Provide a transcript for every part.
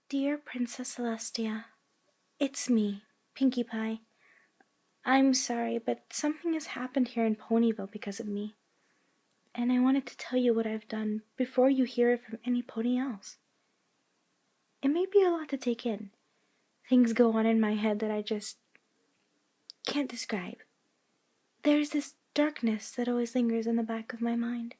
Dear Princess Celestia, it's me, Pinkie Pie. I'm sorry, but something has happened here in Ponyville because of me. And I wanted to tell you what I've done before you hear it from any pony else. It may be a lot to take in. Things go on in my head that I just can't describe. There's this darkness that always lingers in the back of my mind.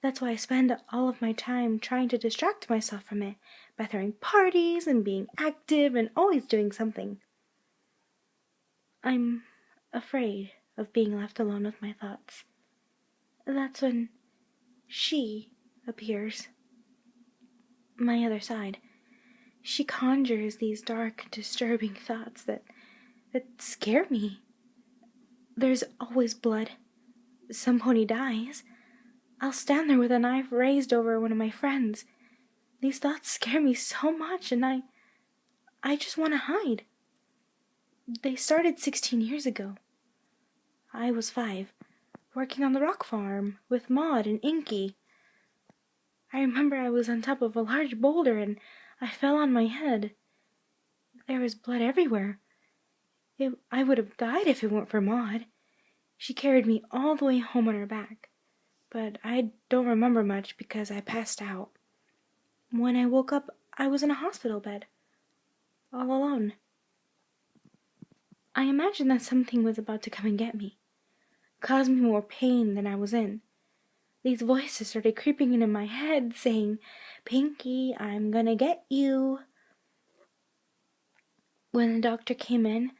That's why I spend all of my time trying to distract myself from it by throwing parties and being active and always doing something. I'm afraid of being left alone with my thoughts. That's when she appears. My other side. She conjures these dark, disturbing thoughts that scare me. There's always blood. Some pony dies. I'll stand there with a knife raised over one of my friends. These thoughts scare me so much, and I just want to hide. They started 16 years ago. I was 5, working on the rock farm with Maud and Inky. I remember I was on top of a large boulder and I fell on my head. There was blood everywhere. I would have died if it weren't for Maud. She carried me all the way home on her back. But I don't remember much because I passed out. When I woke up, I was in a hospital bed, all alone. I imagined that something was about to come and get me, cause me more pain than I was in. These voices started creeping into my head, saying, "Pinkie, I'm gonna get you." When the doctor came in,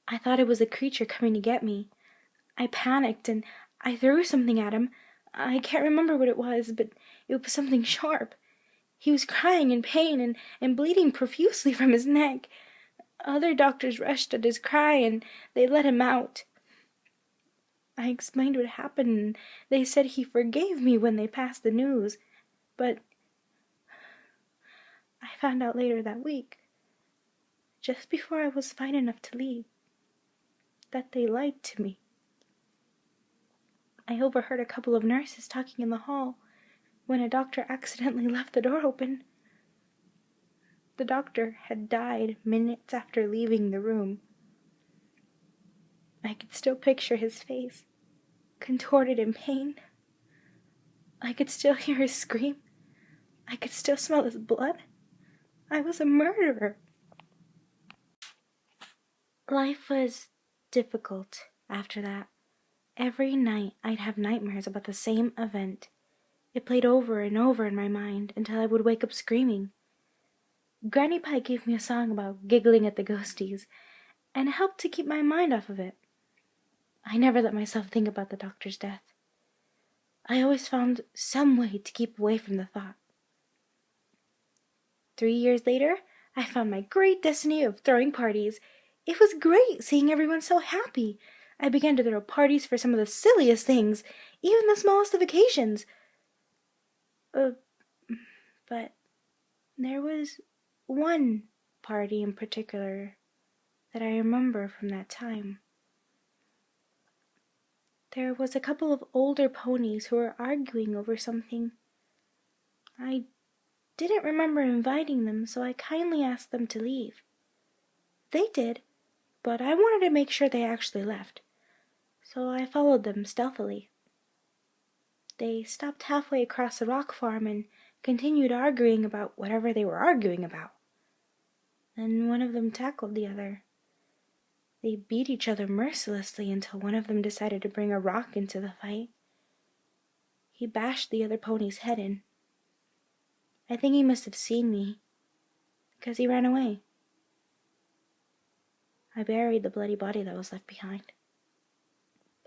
I thought it was a creature coming to get me. I panicked and I threw something at him. I can't remember what it was, but it was something sharp. He was crying in pain and bleeding profusely from his neck. Other doctors rushed at his cry and they let him out. I explained what happened and they said he forgave me when they passed the news. But I found out later that week, just before I was fine enough to leave, that they lied to me. I overheard a couple of nurses talking in the hall when a doctor accidentally left the door open. The doctor had died minutes after leaving the room. I could still picture his face, contorted in pain. I could still hear his scream. I could still smell his blood. I was a murderer. Life was difficult after that. Every night I'd have nightmares about the same event. It played over and over in my mind until I would wake up screaming. Granny Pie gave me a song about giggling at the ghosties, and it helped to keep my mind off of it. I never let myself think about the doctor's death. I always found some way to keep away from the thought. 3 years later, I found my great destiny of throwing parties. It was great seeing everyone so happy. I began to throw parties for some of the silliest things, even the smallest of occasions. But there was one party in particular that I remember from that time. There was a couple of older ponies who were arguing over something. I didn't remember inviting them, so I kindly asked them to leave. They did, but I wanted to make sure they actually left, so I followed them stealthily. They stopped halfway across the rock farm and continued arguing about whatever they were arguing about. Then one of them tackled the other. They beat each other mercilessly until one of them decided to bring a rock into the fight. He bashed the other pony's head in. I think he must have seen me, because he ran away. I buried the bloody body that was left behind,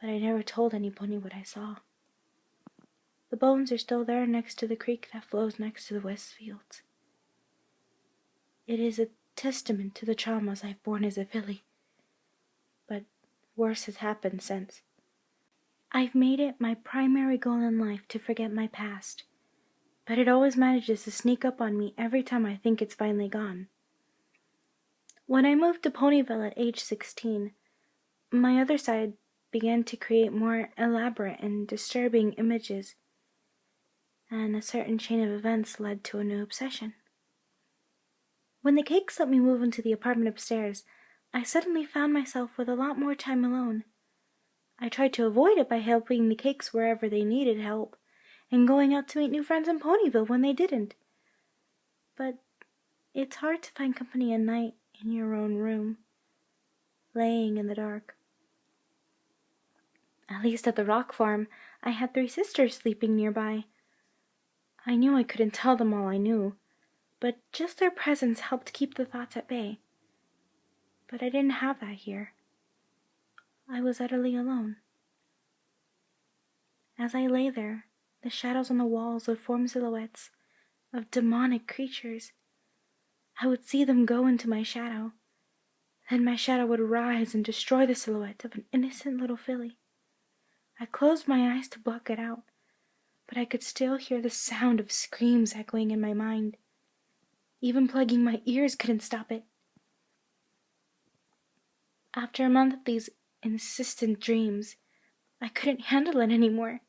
but I never told any pony what I saw. The bones are still there next to the creek that flows next to the West Fields. It is a testament to the traumas I've borne as a filly, but worse has happened since. I've made it my primary goal in life to forget my past, but it always manages to sneak up on me every time I think it's finally gone. When I moved to Ponyville at age 16, my other side began to create more elaborate and disturbing images, and a certain chain of events led to a new obsession. When the cakes let me move into the apartment upstairs, I suddenly found myself with a lot more time alone. I tried to avoid it by helping the cakes wherever they needed help, and going out to meet new friends in Ponyville when they didn't. But it's hard to find company at night in your own room, laying in the dark. At least at the rock farm, I had 3 sisters sleeping nearby. I knew I couldn't tell them all I knew, but just their presence helped keep the thoughts at bay. But I didn't have that here. I was utterly alone. As I lay there, the shadows on the walls would form silhouettes of demonic creatures. I would see them go into my shadow. Then my shadow would rise and destroy the silhouette of an innocent little filly. I closed my eyes to block it out, but I could still hear the sound of screams echoing in my mind. Even plugging my ears couldn't stop it. After a month of these insistent dreams, I couldn't handle it anymore.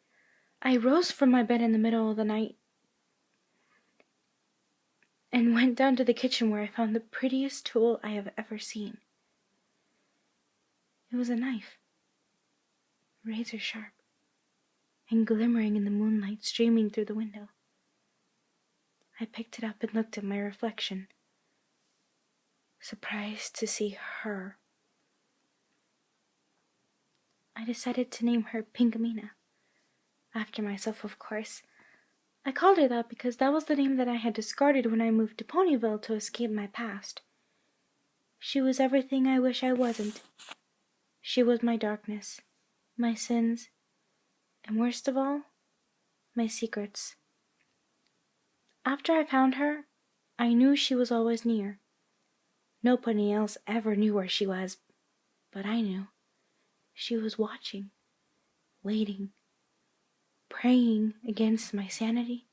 I rose from my bed in the middle of the night and went down to the kitchen where I found the prettiest tool I have ever seen. It was a knife, razor sharp, and glimmering in the moonlight streaming through the window. I picked it up and looked at my reflection, surprised to see her. I decided to name her Pinkamena, after myself, of course. I called her that because that was the name that I had discarded when I moved to Ponyville to escape my past. She was everything I wish I wasn't. She was my darkness, my sins, and worst of all, my secrets. After I found her, I knew she was always near. Nobody else ever knew where she was, but I knew. She was watching, waiting, praying against my sanity,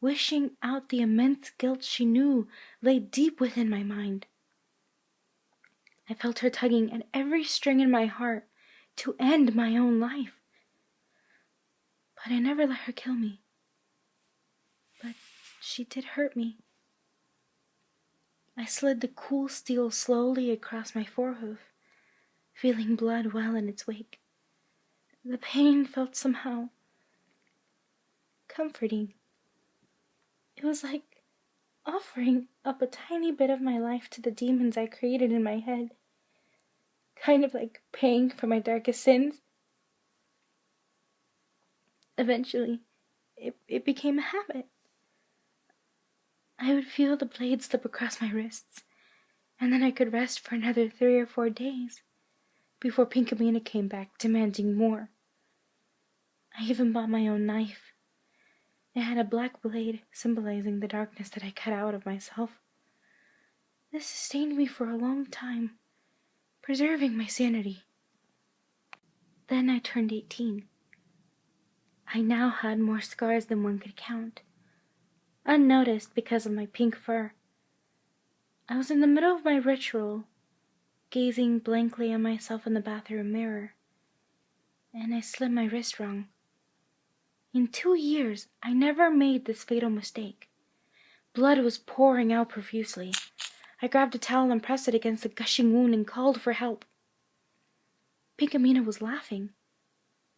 wishing out the immense guilt she knew lay deep within my mind. I felt her tugging at every string in my heart to end my own life. But I never let her kill me. But she did hurt me. I slid the cool steel slowly across my forehoof, feeling blood well in its wake. The pain felt somehow comforting. It was like offering up a tiny bit of my life to the demons I created in my head. Kind of like paying for my darkest sins. Eventually, it became a habit. I would feel the blade slip across my wrists, and then I could rest for another 3 or 4 days before Pinkamena came back demanding more. I even bought my own knife. It had a black blade symbolizing the darkness that I cut out of myself. This sustained me for a long time, preserving my sanity. Then I turned 18. I now had more scars than one could count, unnoticed because of my pink fur. I was in the middle of my ritual, gazing blankly at myself in the bathroom mirror, and I slit my wrist wrong. In 2 years, I never made this fatal mistake. Blood was pouring out profusely. I grabbed a towel and pressed it against the gushing wound and called for help. Pinkamena was laughing.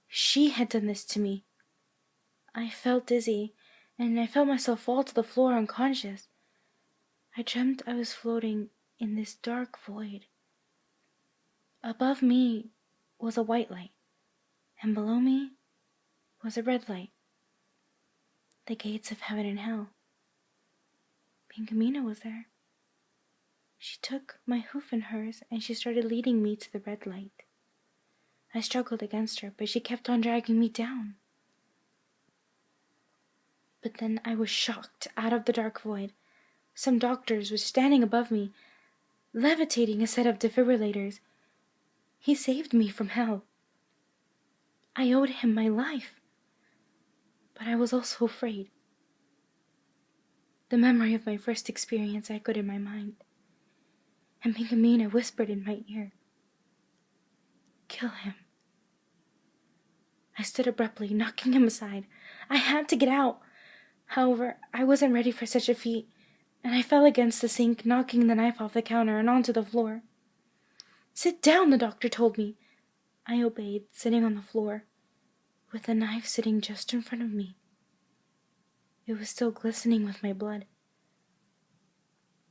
She had done this to me. I felt dizzy, and I felt myself fall to the floor unconscious. I dreamt I was floating in this dark void. Above me was a white light, and below me was a red light. The gates of heaven and hell. Pinkamena was there. She took my hoof in hers, and she started leading me to the red light. I struggled against her, but she kept on dragging me down. But then I was shocked out of the dark void. Some doctors were standing above me, levitating a set of defibrillators. He saved me from hell. I owed him my life. But I was also afraid. The memory of my first experience echoed in my mind, and Pinkamena whispered in my ear, "Kill him." I stood abruptly, knocking him aside. I had to get out. However, I wasn't ready for such a feat. and I fell against the sink, knocking the knife off the counter and onto the floor. "Sit down," the doctor told me. I obeyed, sitting on the floor, with the knife sitting just in front of me. It was still glistening with my blood,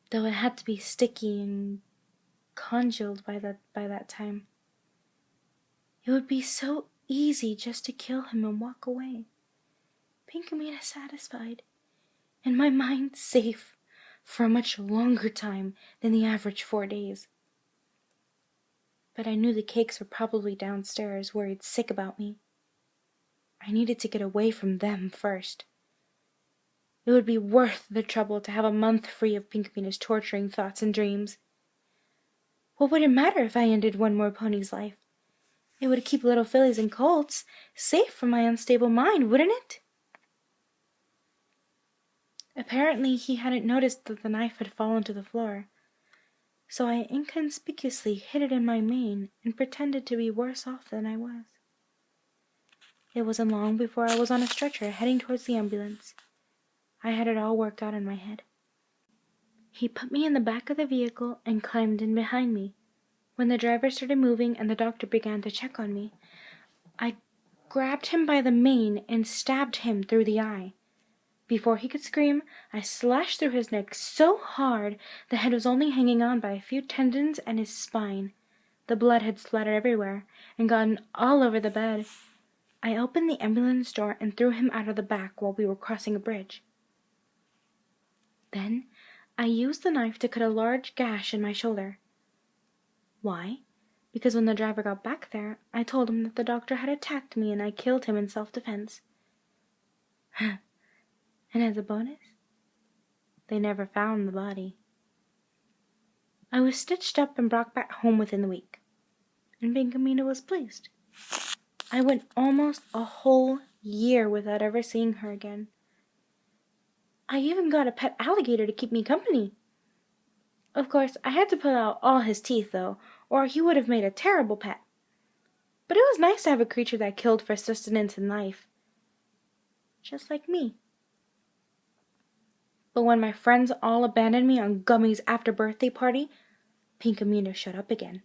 though it had to be sticky and congealed by that time. It would be so easy just to kill him and walk away. Pinkamena satisfied, and my mind safe for a much longer time than the average 4 days. But I knew the cakes were probably downstairs, worried sick about me. I needed to get away from them first. It would be worth the trouble to have a month free of Pinkamena's torturing thoughts and dreams. What would it matter if I ended one more pony's life? It would keep little fillies and colts safe from my unstable mind, wouldn't it? Apparently he hadn't noticed that the knife had fallen to the floor, so I inconspicuously hid it in my mane and pretended to be worse off than I was. It wasn't long before I was on a stretcher heading towards the ambulance. I had it all worked out in my head. He put me in the back of the vehicle and climbed in behind me. When the driver started moving and the doctor began to check on me, I grabbed him by the mane and stabbed him through the eye. Before he could scream, I slashed through his neck so hard the head was only hanging on by a few tendons and his spine. The blood had splattered everywhere and gotten all over the bed. I opened the ambulance door and threw him out of the back while we were crossing a bridge. Then I used the knife to cut a large gash in my shoulder. Why? Because when the driver got back there, I told him that the doctor had attacked me and I killed him in self-defense. And as a bonus, they never found the body. I was stitched up and brought back home within the week, and Pinkamena was pleased. I went almost a whole year without ever seeing her again. I even got a pet alligator to keep me company. Of course, I had to pull out all his teeth, though, or he would have made a terrible pet. But it was nice to have a creature that killed for sustenance and life. Just like me. But when my friends all abandoned me on Gummy's after-birthday party, Pinkamena showed up again.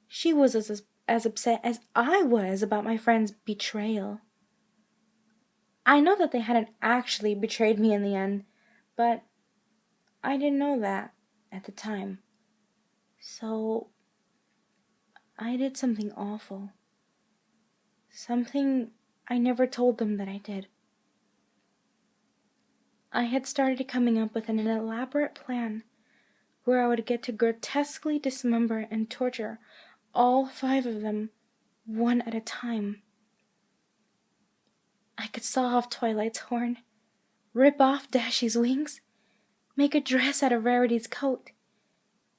She was as upset as I was about my friend's betrayal. I know that they hadn't actually betrayed me in the end, but I didn't know that at the time. So I did something awful. Something I never told them that I did. I had started coming up with an elaborate plan where I would get to grotesquely dismember and torture all 5 of them, one at a time. I could saw off Twilight's horn, rip off Dashy's wings, make a dress out of Rarity's coat,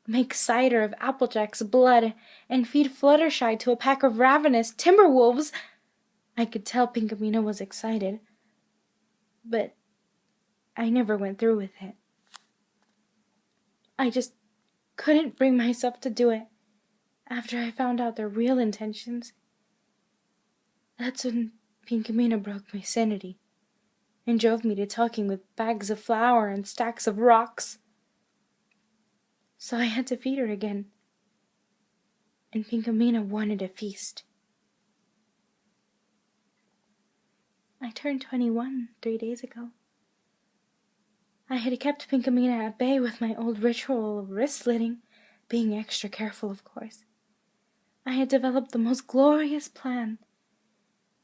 make cider of Applejack's blood, and feed Fluttershy to a pack of ravenous timber wolves. I could tell Pinkamena was excited, but I never went through with it. I just couldn't bring myself to do it after I found out their real intentions. That's when Pinkamena broke my sanity and drove me to talking with bags of flour and stacks of rocks. So I had to feed her again, and Pinkamena wanted a feast. I turned 21 3 days ago. I had kept Pinkamena at bay with my old ritual of wrist slitting, being extra careful, of course. I had developed the most glorious plan.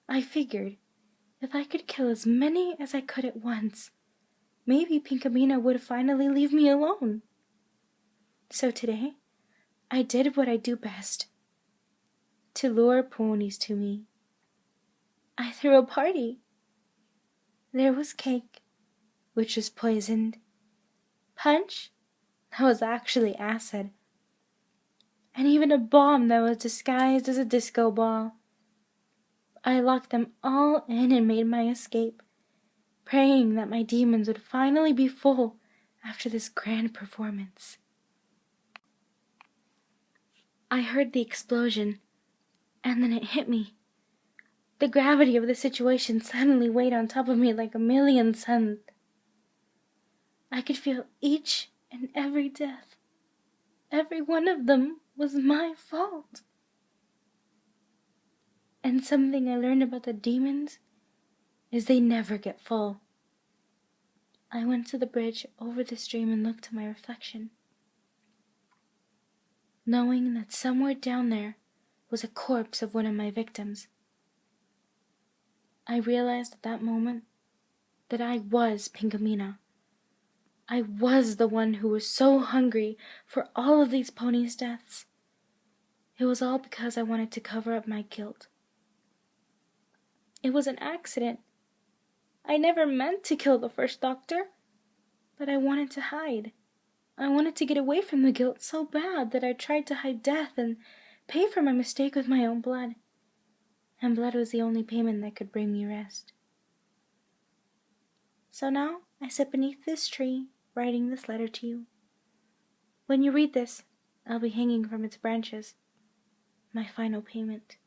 I figured if I could kill as many as I could at once, maybe Pinkamena would finally leave me alone. So today, I did what I do best, to lure ponies to me. I threw a party. There was cake, which was poisoned, punch that was actually acid, and even a bomb that was disguised as a disco ball. I locked them all in and made my escape, praying that my demons would finally be full after this grand performance. I heard the explosion, and then it hit me. The gravity of the situation suddenly weighed on top of me like a million suns. I could feel each and every death. Every one of them was my fault. And something I learned about the demons is they never get full. I went to the bridge over the stream and looked at my reflection, knowing that somewhere down there was a corpse of one of my victims. I realized at that moment that I was Pinkamena. I was the one who was so hungry for all of these ponies' deaths. It was all because I wanted to cover up my guilt. It was an accident. I never meant to kill the first doctor, but I wanted to hide. I wanted to get away from the guilt so bad that I tried to hide death and pay for my mistake with my own blood. And blood was the only payment that could bring me rest. So now I sit beneath this tree, writing this letter to you. When you read this, I'll be hanging from its branches. My final payment.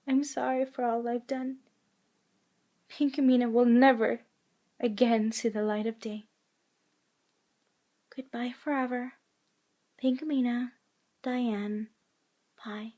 I'm sorry for all I've done. Pinkamena will never again see the light of day. Goodbye forever. Pinkamena, Diane, Pie.